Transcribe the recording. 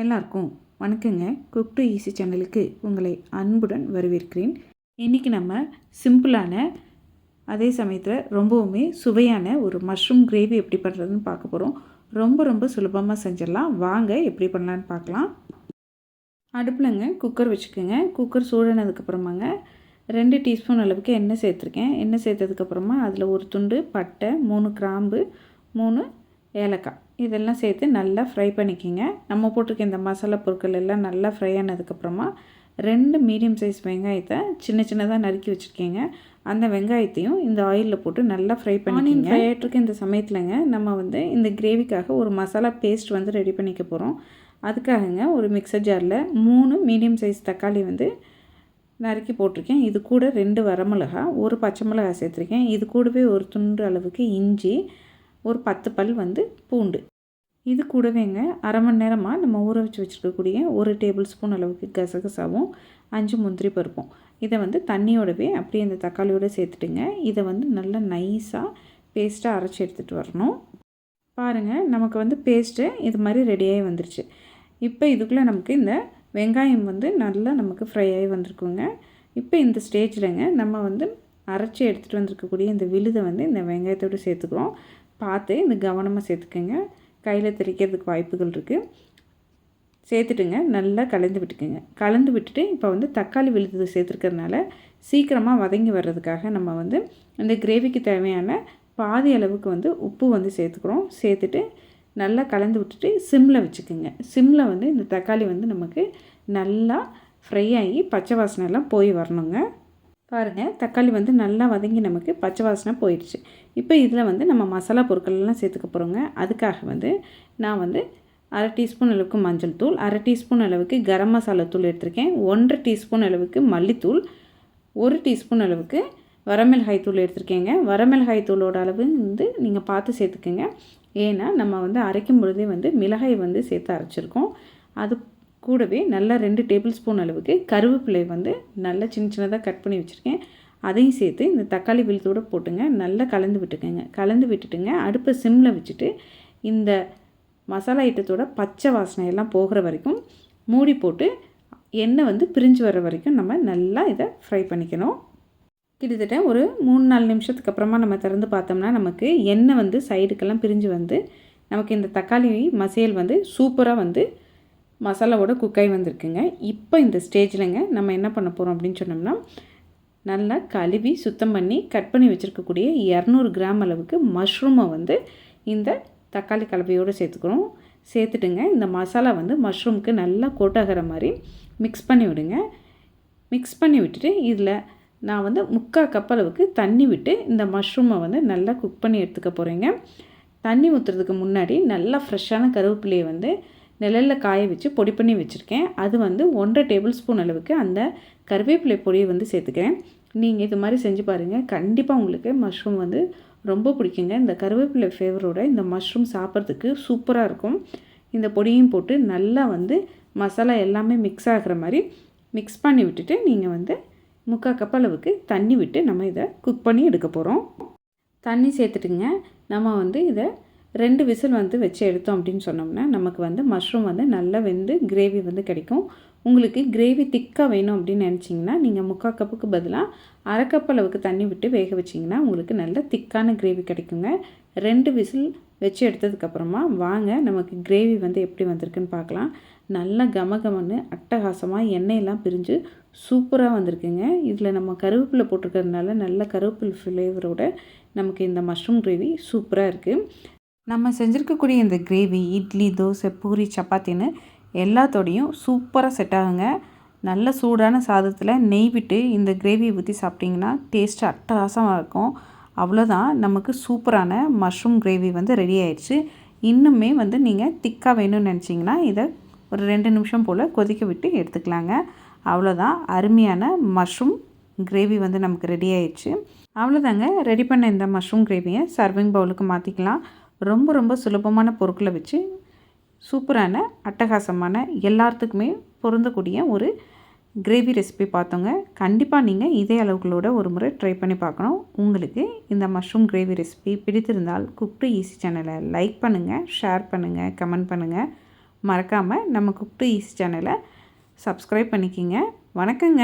எல்லாருக்கும் வணக்கங்க. Cook to easy சேனலுக்கு உங்களை அன்புடன் வரவேற்கிறேன். இன்றைக்கி நம்ம சிம்பிளான அதே சமயத்தில் ரொம்பவுமே சுவையான ஒரு மஷ்ரூம் கிரேவி எப்படி பண்ணுறதுன்னு பார்க்க போகிறோம். ரொம்ப சுலபமாக செஞ்சிடலாம். வாங்க எப்படி பண்ணலான்னு பார்க்கலாம். அடுப்பில்ங்க குக்கர் வச்சுக்கோங்க. குக்கர் சூடானதுக்கப்புறமாங்க 2 டீஸ்பூன் அளவுக்கு எண்ணெய் சேர்த்துருக்கேன். எண்ணெய் சேர்த்ததுக்கப்புறமா அதில் ஒரு துண்டு பட்டை, 3 கிராம்பு, 3 ஏலக்காய் இதெல்லாம் சேர்த்து நல்லா ஃப்ரை பண்ணிக்கோங்க. நம்ம போட்டிருக்க இந்த மசாலா பொருட்கள் எல்லாம் நல்லா ஃப்ரை ஆனதுக்கப்புறமா 2 மீடியம் சைஸ் வெங்காயத்தை சின்னதாக நறுக்கி வச்சுருக்கேங்க. அந்த வெங்காயத்தையும் இந்த ஆயிலில் போட்டு நல்லா ஃப்ரை பண்ணிக்கோங்க. ஃப்ரை ஆகிட்ருக்க இந்த சமயத்துலங்க நம்ம இந்த கிரேவிக்காக ஒரு மசாலா பேஸ்ட் ரெடி பண்ணிக்க போகிறோம். அதுக்காகங்க ஒரு மிக்சர் ஜாரில் 3 மீடியம் சைஸ் தக்காளி நறுக்கி போட்டிருக்கேன். இது கூட 2 வரமிளகா, ஒரு பச்சை மிளகாய் சேர்த்துருக்கேன். இது கூடவே ஒரு துண்டு அளவுக்கு இஞ்சி, ஒரு 10 பல் பூண்டு. இது கூடவேங்க அரை மணி நேரமாக நம்ம ஊற வச்சு வச்சுருக்கக்கூடிய 1 டேபிள் ஸ்பூன் அளவுக்கு கசகசாவும் 5 முந்திரி பருப்பும் இதை தண்ணியோடவே அப்படியே இந்த தக்காளியோடு சேர்த்துட்டுங்க. இதை நல்லா நைஸாக பேஸ்ட்டாக அரைச்சி எடுத்துகிட்டு வரணும். பாருங்கள், நமக்கு பேஸ்ட்டு இது மாதிரி ரெடியாகி வந்துருச்சு. இப்போ இதுக்குள்ளே நமக்கு இந்த வெங்காயம் நல்லா நமக்கு ஃப்ரை ஆகி வந்திருக்குங்க. இப்போ இந்த ஸ்டேஜில்ங்க நம்ம அரைச்சி எடுத்துகிட்டு வந்திருக்கக்கூடிய இந்த விழுதை இந்த வெங்காயத்தோடு சேர்த்துக்கிறோம். பார்த்து இந்த கவனமாக சேர்த்துக்கோங்க. கையில் தெளிக்கிறதுக்கு வாய்ப்புகள் இருக்குது. சேர்த்துட்டுங்க நல்லா கலந்து விட்டுக்குங்க. கலந்து விட்டுட்டு இப்போ தக்காளி விழுது சேர்த்துருக்கிறதுனால சீக்கிரமாக வதங்கி வர்றதுக்காக நம்ம இந்த கிரேவிக்கு தேவையான பாதி அளவுக்கு உப்பு சேர்த்துக்கிறோம். சேர்த்துட்டு நல்லா கலந்து விட்டுட்டு சிம்மில் வச்சுக்கோங்க. சிம்மில் இந்த தக்காளி நமக்கு நல்லா ஃப்ரை ஆகி பச்சை வாசனைலாம் போய் வரணுங்க. பாருங்கள், தக்காளி நல்லா வதங்கி நமக்கு பச்சை வாசனை போயிடுச்சு. இப்போ இதில் நம்ம மசாலா பொருட்கள்லாம் சேர்த்துக்க போகிறோங்க. அதுக்காக நான் அரை டீஸ்பூன் அளவுக்கு மஞ்சள் தூள், அரை டீஸ்பூன் அளவுக்கு கரம் மசாலா தூள் எடுத்திருக்கேன், 1 டீஸ்பூன் அளவுக்கு மல்லித்தூள், 1 டீஸ்பூன் அளவுக்கு வரமிளகாய் தூள் எடுத்திருக்கேங்க. வரமிளகாய் தூளோட அளவு நீங்கள் பார்த்து சேர்த்துக்கோங்க. ஏன்னா நம்ம அரைக்கும் பொழுதே மிளகாய் சேர்த்து அரைச்சிருக்கோம். அது கூடவே நல்லா 2 டேபிள் ஸ்பூன் அளவுக்கு கருவேப்பிலை நல்லா சின்னதாக கட் பண்ணி வச்சுருக்கேன். அதையும் சேர்த்து இந்த தக்காளி விழுத்தோடு போட்டுங்க நல்லா கலந்து விட்டுக்கோங்க. கலந்து விட்டுட்டுங்க அடுப்பை சிம்மில் வச்சுட்டு இந்த மசாலா ஐட்டத்தோட பச்சை வாசனையெல்லாம் போகிற வரைக்கும் மூடி போட்டு எண்ணெய் பிரிஞ்சு வர வரைக்கும் நம்ம நல்லா இதை ஃப்ரை பண்ணிக்கணும். கிட்டத்தட்ட ஒரு 3-4 நிமிஷத்துக்கு அப்புறமா நம்ம திறந்து பார்த்தோம்னா நமக்கு எண்ணெய் சைடுக்கெல்லாம் பிரிஞ்சு நமக்கு இந்த தக்காளி மசியல் சூப்பராக மசாலாவோட குக்காய் வந்திருக்குங்க. இப்போ இந்த ஸ்டேஜில்ங்க நம்ம என்ன பண்ண போகிறோம் அப்படின்னு சொன்னோம்னா, நல்லா கழுவி சுத்தம் பண்ணி கட் பண்ணி வச்சுருக்கக்கூடிய 200 கிராம் அளவுக்கு மஷ்ரூமை இந்த தக்காளி கலவையோடு சேர்த்துக்கிறோம். சேர்த்துட்டுங்க இந்த மசாலா மஷ்ரூமுக்கு நல்லா கோட்டாகிற மாதிரி மிக்ஸ் பண்ணி விடுங்க. மிக்ஸ் பண்ணி விட்டுட்டு இதில் நான் 3/4 கப் அளவுக்கு தண்ணி விட்டு இந்த மஷ்ரூமை நல்லா குக் பண்ணி எடுத்துக்க போகிறேங்க. தண்ணி ஊற்றுறதுக்கு முன்னாடி நல்லா ஃப்ரெஷ்ஷான கருவேப்பிலையை நிழலில் காய வச்சு பொடி பண்ணி வச்சுருக்கேன். அது 1.5 டேபிள் ஸ்பூன் அளவுக்கு அந்த கருவேப்பிலை பொடியை சேர்த்துக்கிறேன். நீங்கள் இது மாதிரி செஞ்சு பாருங்கள். கண்டிப்பாக உங்களுக்கு மஷ்ரூம் ரொம்ப பிடிக்குங்க. இந்த கருவேப்பிலை ஃப்ளேவரோட இந்த மஷ்ரூம் சாப்பிட்றதுக்கு சூப்பராக இருக்கும். இந்த பொடியும் போட்டு நல்லா மசாலா எல்லாமே மிக்ஸ் ஆகிற மாதிரி மிக்ஸ் பண்ணி விட்டுட்டு நீங்கள் 3/4 கப் அளவுக்கு தண்ணி விட்டு நம்ம இதை குக் பண்ணி எடுக்க போகிறோம். தண்ணி சேர்த்துட்டுங்க நம்ம இதை 2 விசில் வச்சு எடுத்தோம் அப்படின்னு சொன்னோம்னா நமக்கு மஷ்ரூம் நல்லா கிரேவி கிடைக்கும். உங்களுக்கு கிரேவி திக்காக வேணும் அப்படின்னு நினச்சிங்கன்னா நீங்கள் 3/4 கப்புக்கு பதிலாக அரை கப் அளவுக்கு தண்ணி விட்டு வேக வச்சிங்கன்னா உங்களுக்கு நல்ல திக்கான கிரேவி கிடைக்குங்க. 2 விசில் வச்சு எடுத்ததுக்கப்புறமா வாங்க நமக்கு கிரேவி எப்படி வந்திருக்குன்னு பார்க்கலாம். நல்லா கமகமன்னு அட்டகாசமாக எண்ணெயெல்லாம் பிரிஞ்சு சூப்பராக வந்திருக்குங்க. இதில் நம்ம கருவேப்பிலை போட்டிருக்கிறதுனால நல்ல கருவேப்பிலை ஃப்ளேவரோட நமக்கு இந்த மஷ்ரூம் கிரேவி சூப்பராக இருக்குது. நம்ம செஞ்சுருக்கக்கூடிய இந்த கிரேவி இட்லி, தோசை, பூரி, சப்பாத்தின்னு எல்லாத்தோடையும் சூப்பராக செட் ஆகுங்க. நல்ல சூடான சாதத்தில் நெய் விட்டு இந்த கிரேவியை ஊற்றி சாப்பிட்டிங்கன்னா டேஸ்ட்டு அட்டகாசமாக இருக்கும். அவ்வளோதான், நமக்கு சூப்பரான மஷ்ரூம் கிரேவி ரெடி ஆயிடுச்சு. இன்னுமே நீங்கள் திக்காக வேணும்னு நினச்சிங்கன்னா இதை ஒரு 2 நிமிஷம் போல் கொதிக்க விட்டு எடுத்துக்கலாங்க. அவ்வளோதான், அருமையான மஷ்ரூம் கிரேவி நமக்கு ரெடி ஆயிடுச்சு. அவ்வளோதாங்க, ரெடி பண்ண இந்த மஷ்ரூம் கிரேவியை சர்விங் பவுலுக்கு மாற்றிக்கலாம். ரொம்ப சுலபமான பொருட்களை வச்சு சூப்பரான அட்டகாசமான எல்லாத்துக்குமே பொருந்தக்கூடிய ஒரு கிரேவி ரெசிபி பார்த்தோங்க. கண்டிப்பாக நீங்கள் இதே அளவுகளோட ஒரு முறை ட்ரை பண்ணி பார்க்கணும். உங்களுக்கு இந்த மஷ்ரூம் கிரேவி ரெசிபி பிடித்திருந்தால் குக் டு ஈஸி சேனலை லைக் பண்ணுங்கள், ஷேர் பண்ணுங்கள், கமெண்ட் பண்ணுங்கள். மறக்காமல் நம்ம குக் டு ஈஸி சேனலை சப்ஸ்கிரைப் பண்ணிக்கிங்க. வணக்கங்க.